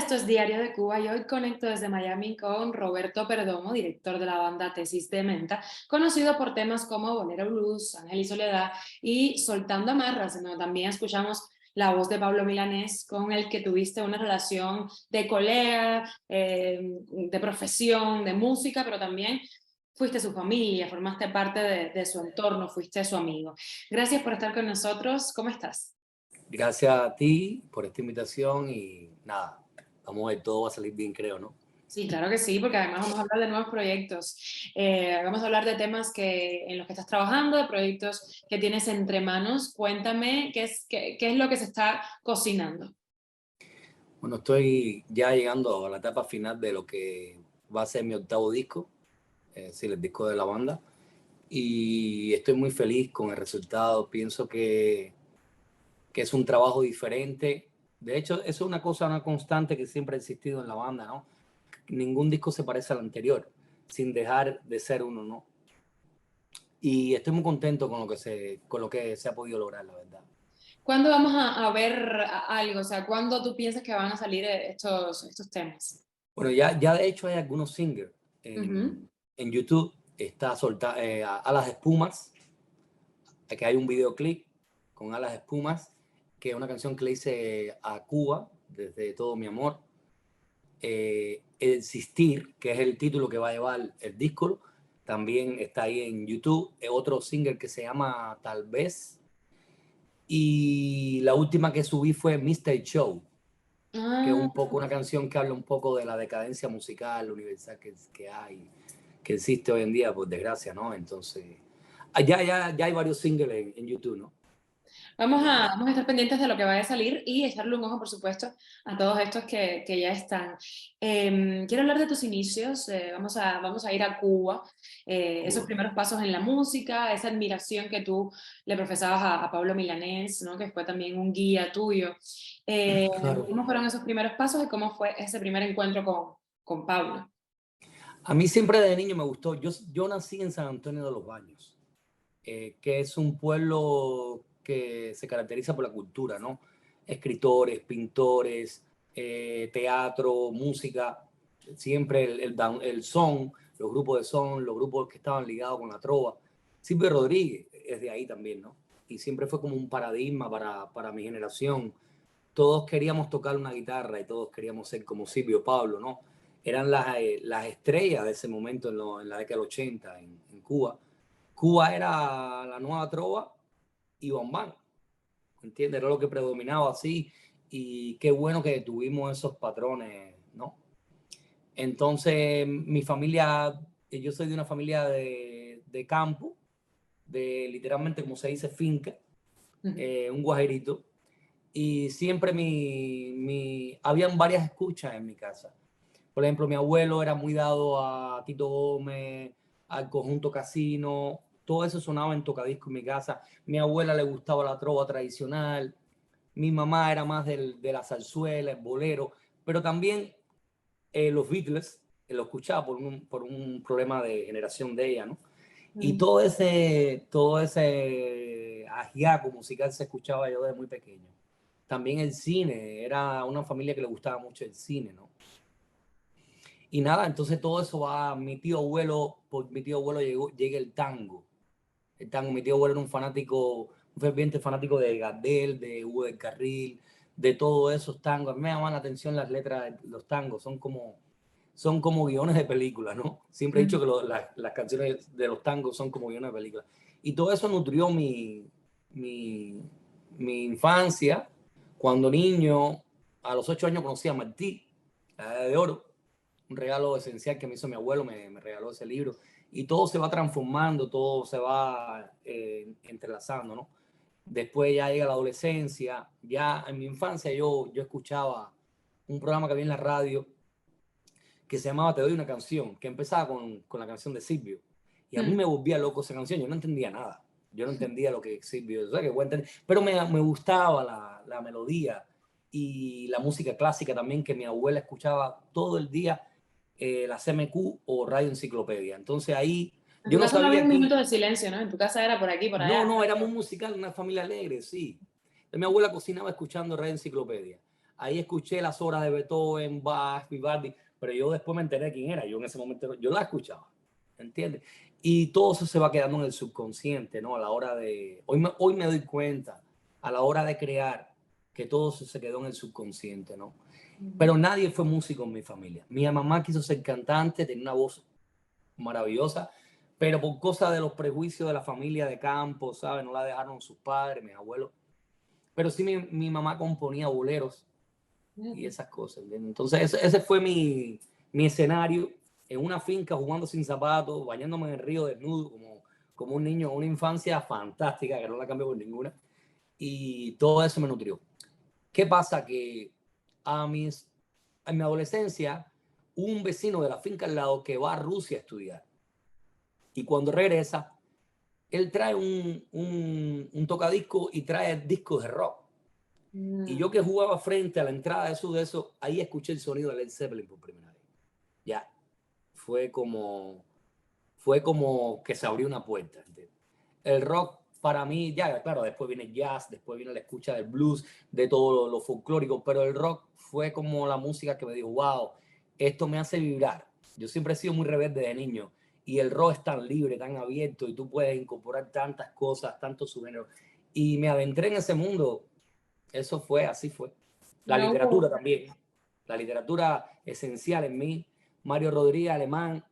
Esto es Diario de Cuba y hoy conecto desde Miami con Roberto Perdomo, director de la banda Tesis de Menta, conocido por temas como Bolero Blues, Ángel y Soledad y Soltando Amarras, en donde también escuchamos la voz de Pablo Milanés, con el que tuviste una relación de colega, de profesión, de música, pero también fuiste su familia, formaste parte de su entorno, fuiste su amigo. Gracias por estar con nosotros. ¿Cómo estás? Gracias a ti por esta invitación y nada, vamos a ver, todo va a salir bien, creo, ¿no? Sí, claro que sí, porque además vamos a hablar de nuevos proyectos. Vamos a hablar de temas en los que estás trabajando, de proyectos que tienes entre manos. Cuéntame qué es lo que se está cocinando. Bueno, estoy ya llegando a la etapa final de lo que va a ser mi octavo disco, es decir, el disco de la banda, y estoy muy feliz con el resultado. Pienso que es un trabajo diferente. De hecho, eso es una cosa, una constante que siempre ha existido en la banda, ¿no? Ningún disco se parece al anterior, sin dejar de ser uno, ¿no? Y estoy muy contento con lo que se ha podido lograr, la verdad. ¿Cuándo vamos a ver algo? O sea, ¿cuándo tú piensas que van a salir estos temas? Bueno, ya de hecho hay algunos singles Ujú. en YouTube. Está Alas de Espumas, que hay un videoclip con Alas de Espumas, que es una canción que le hice a Cuba, desde todo mi amor. Existir, que es el título que va a llevar el disco, también está ahí en YouTube. Otro single que se llama Tal vez. Y la última que subí fue Mr. Show, que es Ah, un poco una canción que habla un poco de la decadencia musical universal que hay, que existe hoy en día, por desgracia, ¿no? Entonces, ya hay varios singles en YouTube, ¿no? vamos a estar pendientes de lo que vaya a salir y echarle un ojo, por supuesto, a todos estos que ya están. Quiero hablar de tus inicios. Vamos a ir a Cuba. Esos Cuba. primeros pasos en la música, esa admiración que tú le profesabas a Pablo Milanés, ¿no? Que fue también un guía tuyo. Claro. ¿Cómo fueron esos primeros pasos y cómo fue ese primer encuentro con Pablo? A mí siempre de niño me gustó. Yo nací en San Antonio de los Baños, que es un pueblo que se caracteriza por la cultura, ¿no? Escritores, pintores, teatro, música, siempre el son, los grupos de son, los grupos que estaban ligados con la trova. Silvio Rodríguez es de ahí también, ¿no? Y siempre fue como un paradigma para mi generación. Todos queríamos tocar una guitarra y todos queríamos ser como Silvio Pablo, ¿no? Eran las estrellas de ese momento en la década del 80 en Cuba. Cuba era la nueva trova y bombán, ¿entiendes? Era lo que predominaba así y qué bueno que tuvimos esos patrones, ¿no? Entonces, mi familia, yo soy de una familia de campo, de literalmente como se dice finca, un guajerito, y siempre habían varias escuchas en mi casa. Por ejemplo, mi abuelo era muy dado a Tito Gómez, al conjunto Casino, todo eso sonaba en tocadisco en mi casa. Mi abuela le gustaba la trova tradicional, mi mamá era más de la zarzuela, el bolero, pero también los Beatles, lo escuchaba por un problema de generación de ella, ¿no? Y todo ese ajiaco musical se escuchaba yo desde muy pequeño. También el cine, era una familia que le gustaba mucho el cine, ¿no? Y nada, entonces todo eso va, por mi tío abuelo llega el tango. El tango, mi tío abuelo era un fanático, un ferviente fanático de Gardel, de Hugo del Carril, de todos esos tangos. A mí me llaman la atención las letras de los tangos, son como guiones de películas, ¿no? Siempre he dicho que las canciones de los tangos son como guiones de películas. Y todo eso nutrió mi, mi infancia. Cuando niño, a los 8 años conocí a Martí, la Edad de Oro, un regalo esencial que me hizo mi abuelo, me regaló ese libro. Y todo se va transformando, todo se va entrelazando, ¿no? Después ya llega la adolescencia, ya en mi infancia yo escuchaba un programa que había en la radio que se llamaba Te doy una canción, que empezaba con la canción de Silvio. Y a mí me volvía loco esa canción, yo no entendía nada. Yo no entendía lo que Silvio, o sea, pero me gustaba la melodía y la música clásica también, que mi abuela escuchaba todo el día, la CMQ o Radio Enciclopedia. Entonces ahí En tu yo no casa no había sabía un minuto quién. de silencio, ¿no? En tu casa era por aquí, por allá. No, éramos musical, una familia alegre, sí. Mi abuela cocinaba escuchando Radio Enciclopedia. ahí escuché las obras de Beethoven, Bach, Vivaldi, pero yo después me enteré de quién era. Yo en ese momento, yo la escuchaba, ¿entiendes? Y todo eso se va quedando en el subconsciente, ¿no? A la hora de... Hoy me doy cuenta, a la hora de crear, que todo eso se quedó en el subconsciente, ¿no? Pero nadie fue músico en mi familia. Mi mamá quiso ser cantante, tenía una voz maravillosa, pero por cosas de los prejuicios de la familia de campo, ¿sabes? No la dejaron sus padres, mis abuelos. Pero sí mi mamá componía boleros y esas cosas, ¿entiendes? Entonces ese fue mi escenario, en una finca jugando sin zapatos, bañándome en el río desnudo, como un niño, una infancia fantástica que no la cambio por ninguna. Y todo eso me nutrió. ¿Qué pasa? Que a en mi adolescencia, hubo un vecino de la finca al lado que va a Rusia a estudiar. Y cuando regresa, él trae un tocadisco y trae discos de rock. Y yo que jugaba frente a la entrada de eso, ahí escuché el sonido de Led Zeppelin por primera vez. Ya, fue como, fue como que se abrió una puerta. ¿Entiendes? El rock para mí, ya, claro, después viene el jazz, después viene la escucha del blues, de todo lo folclórico, pero el rock fue como la música que me dijo, wow, esto me hace vibrar. Yo siempre he sido muy rebelde de niño y el rock es tan libre, tan abierto y tú puedes incorporar tantas cosas, tantos subgéneros. Y me adentré en ese mundo. Eso fue, así fue. La literatura No. también. La literatura esencial en mí. Mario Rodríguez, Alemán,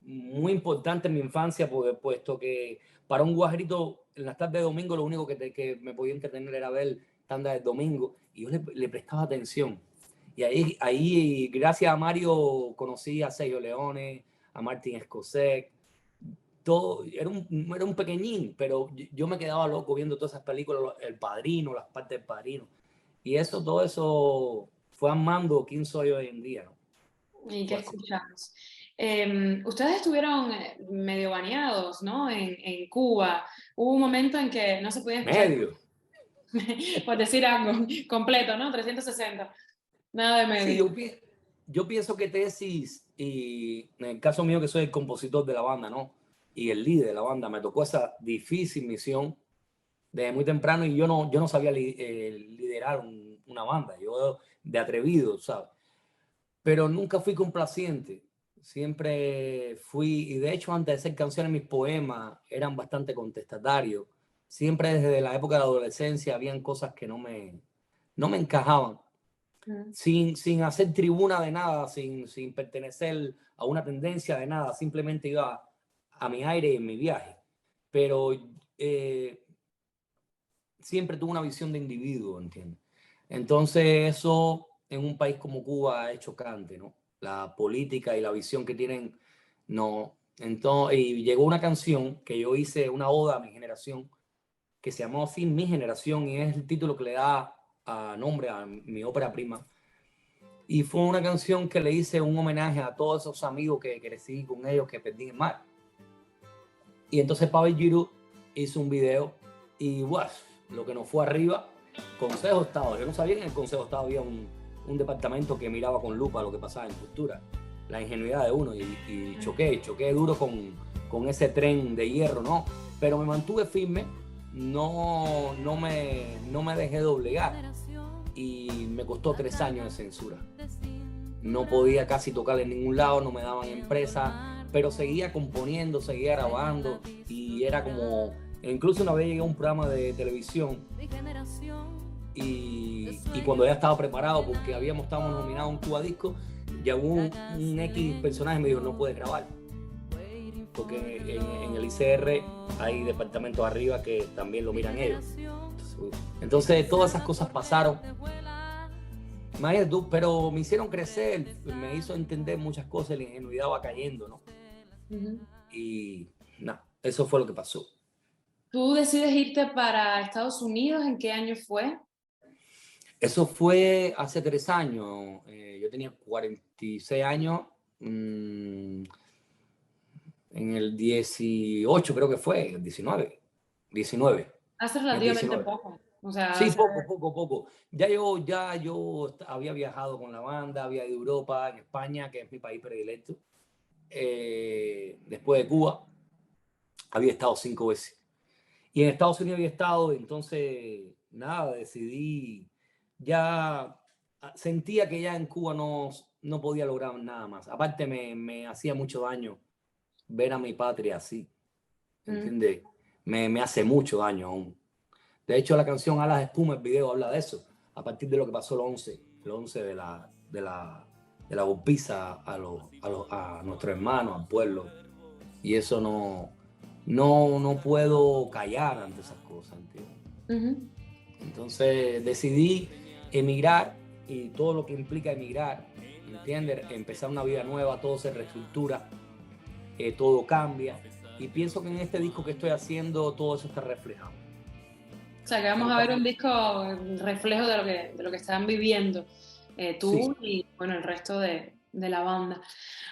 muy importante en mi infancia, porque, puesto que para un guajarito en las tardes de domingo lo único que me podía entretener era ver tanda de domingo y yo le prestaba atención. Y ahí, gracias a Mario, conocí a Sergio Leone, a Martin Scorsese. Todo, era un pequeñín, pero yo me quedaba loco viendo todas esas películas, El Padrino, las partes del Padrino. Y eso, todo eso fue armando quién soy hoy en día, ¿no? ¿Y qué Fue así. escuchamos? Ustedes estuvieron medio baneados, ¿no? En Cuba. Hubo un momento en que no se podía escuchar, Medio. por decir algo, completo, ¿no? 360. Nada de Sí, medio. yo pienso que Tesis, y en el caso mío que soy el compositor de la banda, ¿no? Y el líder de la banda, me tocó esa difícil misión desde muy temprano y yo no sabía liderar una banda, yo de atrevido, ¿sabes? Pero nunca fui complaciente, siempre fui, y de hecho antes de hacer canciones mis poemas eran bastante contestatarios, siempre desde la época de la adolescencia habían cosas que no me encajaban Mm. sin hacer tribuna de nada, sin pertenecer a una tendencia de nada, simplemente iba a mi aire y en mi viaje. Pero eh, siempre tuve una visión de individuo, ¿entiendes? Entonces eso en un país como Cuba es chocante, ¿no? La política y la visión que tienen, no. Entonces, y llegó una canción que yo hice, una oda a mi generación, que se llamó así Mi Generación, y es el título que le da a nombre a mi ópera prima. Y fue una canción que le hice un homenaje a todos esos amigos que crecí con ellos, que perdí en el mar. Y entonces Pavel Giroud hizo un video y wow, lo que nos fue arriba, Consejo de Estado. Yo no sabía que en el Consejo de Estado había un departamento que miraba con lupa lo que pasaba en cultura, la ingenuidad de uno, y choqué duro con ese tren de hierro, ¿no? Pero me mantuve firme, no me dejé doblegar y me costó 3 años de censura. No podía casi tocar en ningún lado, no me daban empresa, pero seguía componiendo, seguía grabando y era como, incluso una vez llegué a un programa de televisión y cuando ya estaba preparado porque estábamos nominados a un Cuba Disco, llegó un X personaje y me dijo, no puedes grabar, porque en el ICR hay departamentos arriba que también lo miran ellos. Entonces todas esas cosas pasaron. Pero me hicieron crecer, me hizo entender muchas cosas, la ingenuidad va cayendo, ¿no? Y nada, eso fue lo que pasó. ¿Tú decides irte para Estados Unidos? ¿En qué año fue? Eso fue hace 3 años, yo tenía 46 años, en el 18 creo que fue, el 19, Hace en el relativamente 19. poco. O sea, Sí, poco. Ya yo había viajado con la banda, había ido a Europa, en España, que es mi país predilecto. Después de Cuba, había estado 5 veces. Y en Estados Unidos había estado, entonces, nada, decidí ya sentía que ya en Cuba no podía lograr nada más. Aparte me hacía mucho daño ver a mi patria así, Mm. ¿entiendes? Me hace mucho daño aún. De hecho, la canción Alas de Espuma, el video habla de eso, a partir de lo que pasó el 11 de la golpiza a nuestros hermanos, al pueblo. Y eso no puedo callar ante esas cosas, ¿entiendes? Ujú. Entonces decidí emigrar y todo lo que implica emigrar, ¿entiendes? Empezar una vida nueva, todo se reestructura, todo cambia. Y pienso que en este disco que estoy haciendo todo eso está reflejado. O sea, que vamos a ver un disco reflejo de lo que están viviendo Sí, tú y bueno, el resto de la banda.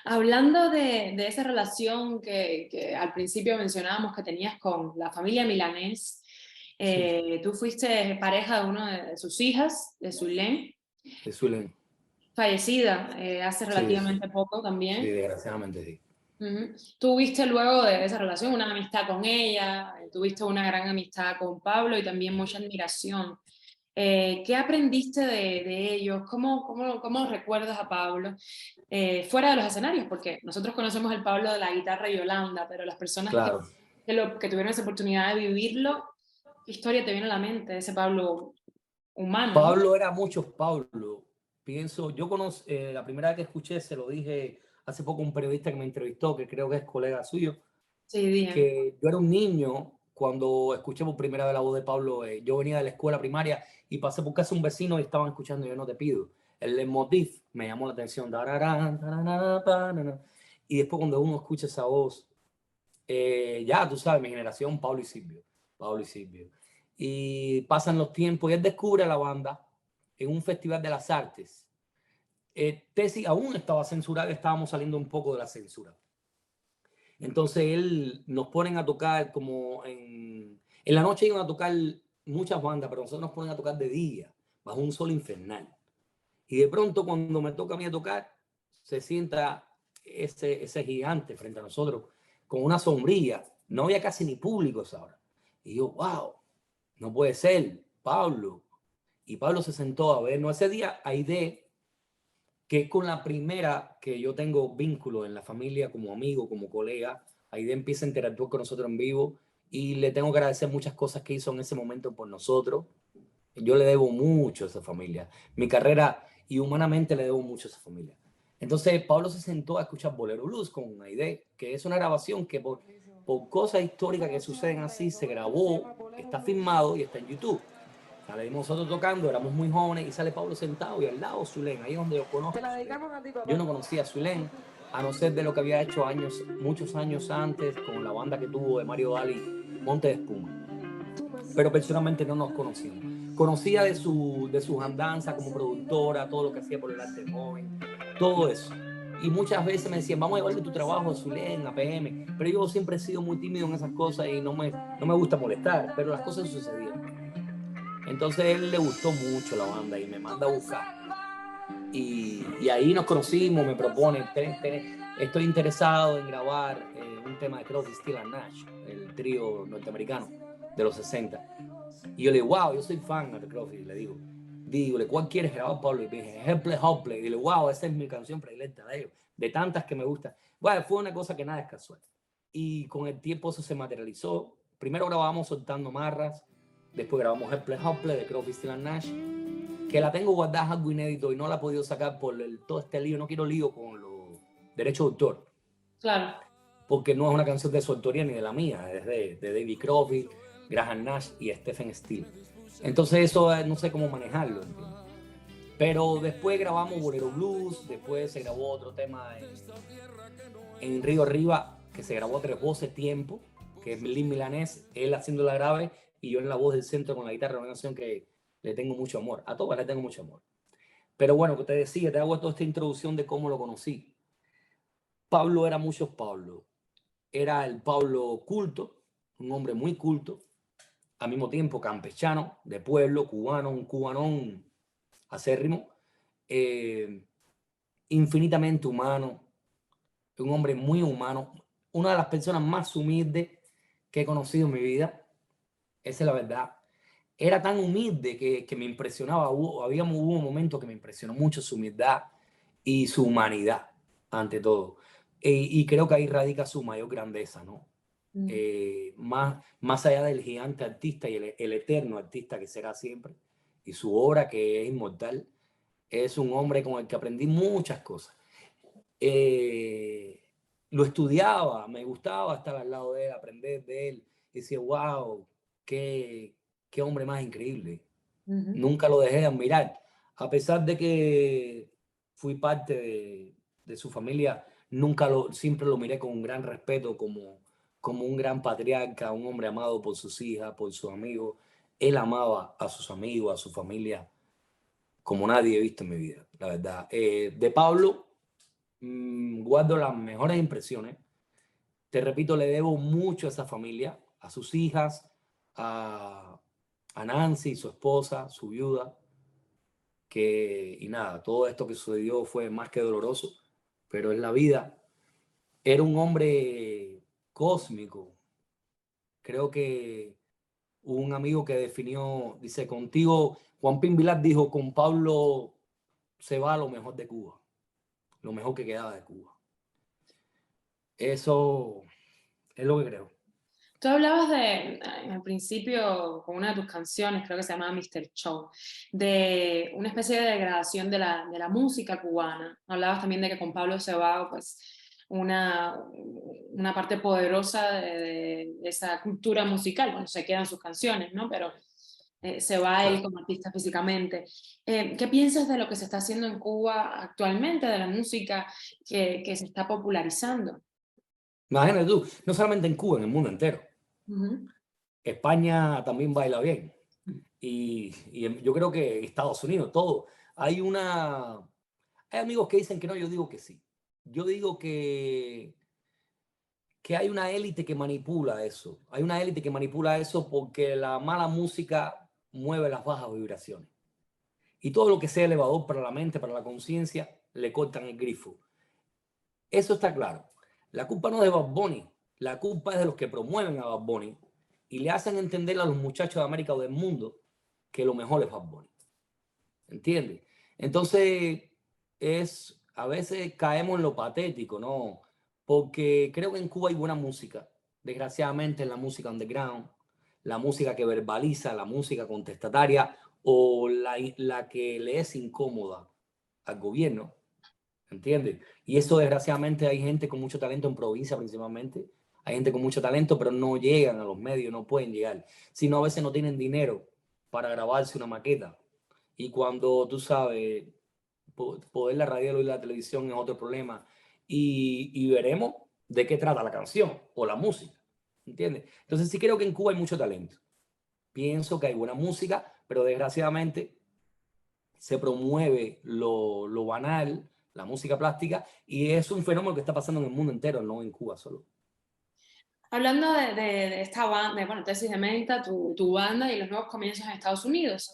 Hablando de esa relación que al principio mencionábamos que tenías con la familia Milanés, sí, tú fuiste pareja de una de sus hijas, de Zulén, de Zulen. fallecida hace Sí, sí, relativamente poco sí, también. desgraciadamente sí. Ujú. Tuviste luego de esa relación una amistad con ella, tuviste una gran amistad con Pablo y también mucha admiración. ¿Qué aprendiste de ellos? ¿Cómo recuerdas a Pablo fuera de los escenarios? Porque nosotros conocemos el Pablo de la guitarra y Yolanda, pero las personas Claro. que tuvieron esa oportunidad de vivirlo, ¿qué historia te viene a la mente de ese Pablo humano, ¿no? Pablo era muchos Pablo. Pienso, yo conozco, la primera vez que escuché, se lo dije hace poco a un periodista que me entrevistó, que creo que es colega suyo, Sí, dime. que yo era un niño cuando escuché por primera vez la voz de Pablo. Yo venía de la escuela primaria y pasé por casa de un vecino y estaban escuchando Yo no te pido. El leitmotiv me llamó la atención. Tararán, tararán, tararán. Y después cuando uno escucha esa voz, ya tú sabes, mi generación, Pablo y Silvio. Pablo y Silvio. Y pasan los tiempos y él descubre a la banda en un festival de las artes. Tesi aún estaba censurada, estábamos saliendo un poco de la censura. Entonces él nos ponen a tocar como en la noche iban a tocar muchas bandas, pero nosotros nos ponen a tocar de día, bajo un sol infernal. Y de pronto cuando me toca a mí a tocar, se sienta ese gigante frente a nosotros con una sombrilla. No había casi ni público esa hora. Y yo, wow, no puede ser, Pablo. Y Pablo se sentó a ver, no ese día, Aide, que es con la primera que yo tengo vínculo en la familia como amigo, como colega. Aide empieza a interactuar con nosotros en vivo y le tengo que agradecer muchas cosas que hizo en ese momento por nosotros. Yo le debo mucho a esa familia. Mi carrera y humanamente le debo mucho a esa familia. Entonces Pablo se sentó a escuchar Bolero Blues con Aide, que es una grabación que por cosas históricas que suceden así se grabó, está filmado y está en YouTube. Salimos nosotros tocando, éramos muy jóvenes y sale Pablo sentado y al lado Zulén, ahí es donde yo conozco a Zulén. Yo no conocía a Zulén, a no ser de lo que había hecho muchos años antes con la banda que tuvo de Mario Dali, Monte de Espuma. Pero personalmente no nos conocíamos. Conocía de sus andanzas como productora, todo lo que hacía por el arte joven, todo eso. Y muchas veces me decían, vamos a llevarle tu trabajo a Zulén, a PM. Pero yo siempre he sido muy tímido en esas cosas y no me gusta molestar, pero las cosas sucedían. Entonces a él le gustó mucho la banda y me manda a buscar. Y ahí nos conocimos, me propone, estoy interesado en grabar un tema de Crosby, Stills and Nash, el trío norteamericano de los 60. Y yo le digo, wow, yo soy fan de Crosby, le digo. Dígole, ¿cuál quieres grabar, Pablo? Y me dije, Helpless Hopeless. Y le digo, wow, esa es mi canción predilecta de ellos, de tantas que me gustan. Bueno, fue una cosa que nada es casual. Y con el tiempo eso se materializó. Primero grabamos Soltando Marras, después grabamos Helpless Hopeless de Crosby, Stills and Nash, que la tengo guardada, algo inédito y no la he podido sacar por todo este lío. No quiero lío con los derechos de autor, Claro. porque no es una canción de su autoría ni de la mía, es de David Crosby, Graham Nash y Stephen Stills. Entonces eso no sé cómo manejarlo, ¿entiendes? Pero después grabamos Bolero Blues, después se grabó otro tema en Río Arriba, que se grabó 3 voces tiempo, que es Lin Milanés, él haciendo la grave y yo en la voz del centro con la guitarra, una canción que le tengo mucho amor, a todas le tengo mucho amor. Pero bueno, que te decía, te hago toda esta introducción de cómo lo conocí. Pablo era muchos Pablo. Era el Pablo culto, un hombre muy culto, al mismo tiempo campechano, de pueblo, cubano, un cubanón acérrimo, eh, infinitamente humano, un hombre muy humano, una de las personas más humildes que he conocido en mi vida, esa es la verdad. era tan humilde que me impresionaba. Hubo un momento que me impresionó mucho su humildad y su humanidad, ante todo. Y creo que ahí radica su mayor grandeza, ¿no? Mm. Más allá del gigante artista y el eterno artista que será siempre, y su obra que es inmortal, es un hombre con el que aprendí muchas cosas. Eh, lo estudiaba, me gustaba estar al lado de él, aprender de él, y decía, wow, qué, qué hombre más increíble. Ujú. Nunca lo dejé de admirar, a pesar de que fui parte de su familia, siempre lo miré con un gran respeto como un gran patriarca, un hombre amado por sus hijas, por sus amigos. Él amaba a sus amigos, a su familia, como nadie he visto en mi vida, la verdad. De Pablo, guardo las mejores impresiones. Te repito, le debo mucho a esa familia, a sus hijas, a, a Nancy, su esposa, su viuda, y nada, todo esto que sucedió fue más que doloroso, pero en la vida era un hombre cósmico. Creo que un amigo que definió, dice, contigo, Juan Pin Vilar dijo, con Pablo se va lo mejor de Cuba, lo mejor que quedaba de Cuba. Eso es lo que creo. Tú hablabas al principio, con una de tus canciones, creo que se llamaba Mr. Show, de una especie de degradación de la música cubana. Hablabas también de que con Pablo Cebado, pues, una parte poderosa de esa cultura musical, bueno, se quedan sus canciones, ¿no? Pero se va él Claro. como artista físicamente. ¿Qué piensas de lo que se está haciendo en Cuba actualmente, de la música que se está popularizando? Imagínate tú, no solamente en Cuba, en el mundo entero. Ujú. España también baila bien. Yo creo que Estados Unidos, todo. Hay una... Hay amigos que dicen que no, yo digo que sí. Yo digo que hay una élite que manipula eso. Hay una élite que manipula eso porque la mala música mueve las bajas vibraciones. Y todo lo que sea elevador para la mente, para la conciencia, le cortan el grifo. Eso está claro. La culpa no es de Bad Bunny, la culpa es de los que promueven a Bad Bunny y le hacen entender a los muchachos de América o del mundo que lo mejor es Bad Bunny. ¿Entiendes? Entonces, a veces caemos en lo patético, ¿no? Porque creo que en Cuba hay buena música. Desgraciadamente, en la música underground, la música que verbaliza, la música contestataria o la que le es incómoda al gobierno, ¿entiendes? Y eso desgraciadamente hay gente con mucho talento en provincia principalmente. Hay gente con mucho talento, pero no llegan a los medios, no pueden llegar. Sino a veces no tienen dinero para grabarse una maqueta. Y cuando tú sabes, poder la radio y la televisión es otro problema. Y veremos de qué trata la canción o la música. ¿Entiendes? Entonces sí creo que en Cuba hay mucho talento. Pienso que hay buena música, pero desgraciadamente se promueve lo banal, la música plástica, y es un fenómeno que está pasando en el mundo entero, no en Cuba solo. Hablando de esta banda, bueno, Tesis de Menta, tu banda y los nuevos comienzos en Estados Unidos,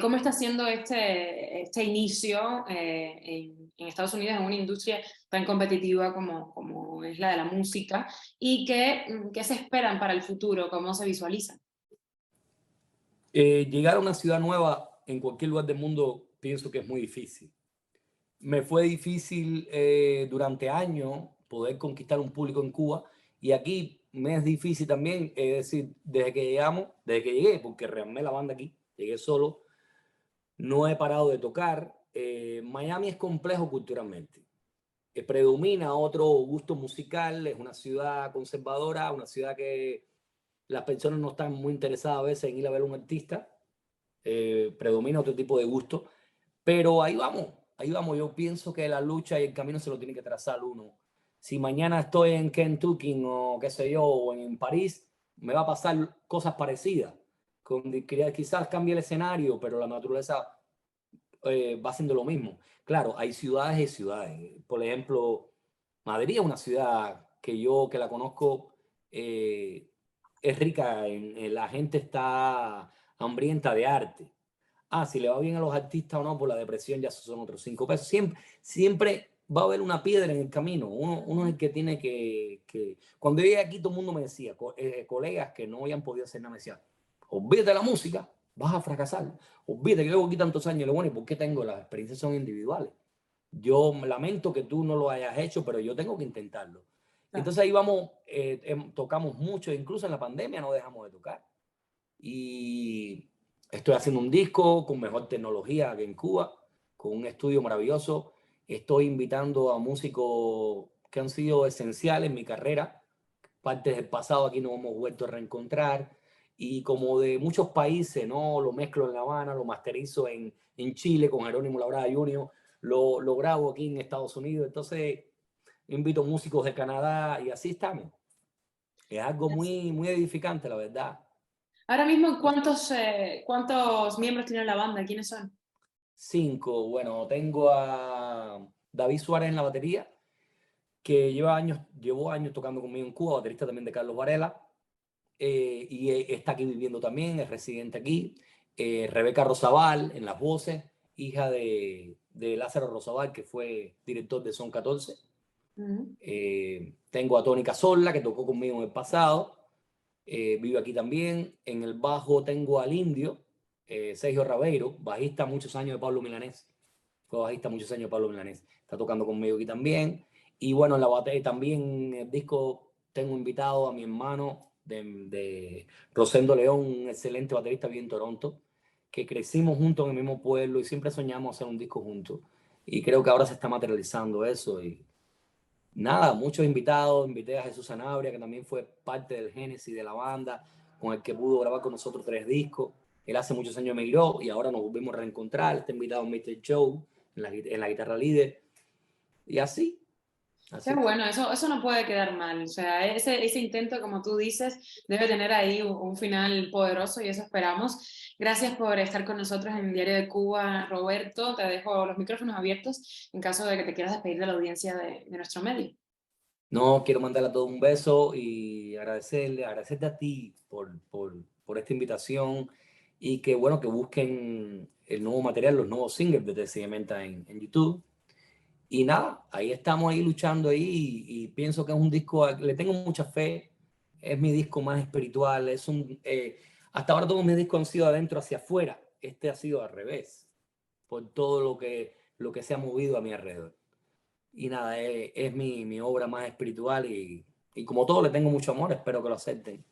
¿cómo está siendo este inicio en Estados Unidos en una industria tan competitiva como es la de la música? ¿Y qué se esperan para el futuro? ¿Cómo se visualizan? Llegar a una ciudad nueva en cualquier lugar del mundo pienso que es muy difícil. Me fue difícil durante años poder conquistar un público en Cuba y aquí me es difícil también, es decir, desde que llegué, porque rearmé la banda aquí, llegué solo, no he parado de tocar. Miami es complejo culturalmente. Predomina otro gusto musical, es una ciudad conservadora, una ciudad que las personas no están muy interesadas a veces en ir a ver a un artista, predomina otro tipo de gusto, pero ahí vamos, ahí vamos. Yo pienso que la lucha y el camino se lo tiene que trazar uno. Si mañana estoy en Kentucky o qué sé yo, o en París, me va a pasar cosas parecidas. Quizás cambie el escenario, pero la naturaleza va haciendo lo mismo. Claro, hay ciudades y ciudades. Por ejemplo, Madrid es una ciudad que yo que la conozco, eh, es rica, la gente está hambrienta de arte. Si le va bien a los artistas o no por la depresión, ya son otros 5 pesos. Siempre va a haber una piedra en el camino. Uno es el que tiene que... Cuando yo llegué aquí, todo el mundo me decía, colegas que no habían podido hacer nada, me decían, olvídate de la música, vas a fracasar. Olvídate que llevo aquí tantos años, lo bueno, ¿y por qué tengo? Las experiencias son individuales. Yo lamento que tú no lo hayas hecho, pero yo tengo que intentarlo. Y Claro. entonces ahí vamos, tocamos mucho, incluso en la pandemia no dejamos de tocar. Y estoy haciendo un disco con mejor tecnología que en Cuba, con un estudio maravilloso. Estoy invitando a músicos que han sido esenciales en mi carrera. Partes del pasado aquí nos hemos vuelto a reencontrar. Y como de muchos países, ¿no? Lo mezclo en La Habana, lo masterizo en Chile con Jerónimo Labrada Jr., lo grabo aquí en Estados Unidos. Entonces invito músicos de Canadá y así estamos. Es algo muy, muy edificante, la verdad. Ahora mismo, ¿cuántos miembros tiene la banda? ¿Quiénes son? 5, bueno, tengo a David Suárez en la batería, que llevó años tocando conmigo en Cuba, baterista también de Carlos Varela, está aquí viviendo también, es residente aquí. Rebeca Rosabal en las voces, hija de Lázaro Rosabal, que fue director de Son 14. Ujú. Tengo a Tony Cazorla, que tocó conmigo en el pasado, vive aquí también. En el bajo tengo al indio, Sergio Rabeiro, bajista muchos años de Pablo Milanés. Fue bajista muchos años de Pablo Milanés. Está tocando conmigo aquí también. Y bueno, en la batería también, en el disco, tengo invitado a mi hermano de Rosendo León, un excelente baterista aquí en Toronto, que crecimos juntos en el mismo pueblo y siempre soñamos hacer un disco juntos. Y creo que ahora se está materializando eso. Y nada, muchos invitados. Invité a Jesús Sanabria, que también fue parte del génesis de la banda, con el que pudo grabar con nosotros 3 discos. Él hace muchos años emigró y ahora nos volvimos a reencontrar. Está invitado a Mr. Joe en la guitarra líder. Y así, Qué así. bueno, eso no puede quedar mal. O sea, ese intento, como tú dices, debe tener ahí un final poderoso y eso esperamos. Gracias por estar con nosotros en el Diario de Cuba, Roberto. Te dejo los micrófonos abiertos en caso de que te quieras despedir de la audiencia de nuestro medio. No, quiero mandarle a todos un beso y agradecerte a ti por esta invitación y que bueno, que busquen el nuevo material, los nuevos singles de TC Menta en YouTube. Y nada, ahí estamos ahí luchando ahí y pienso que es un disco, le tengo mucha fe, es mi disco más espiritual, hasta ahora todos mis discos han sido adentro hacia afuera, este ha sido al revés, por todo lo que se ha movido a mi alrededor. Y nada, es mi obra más espiritual y como todo le tengo mucho amor, espero que lo acepten.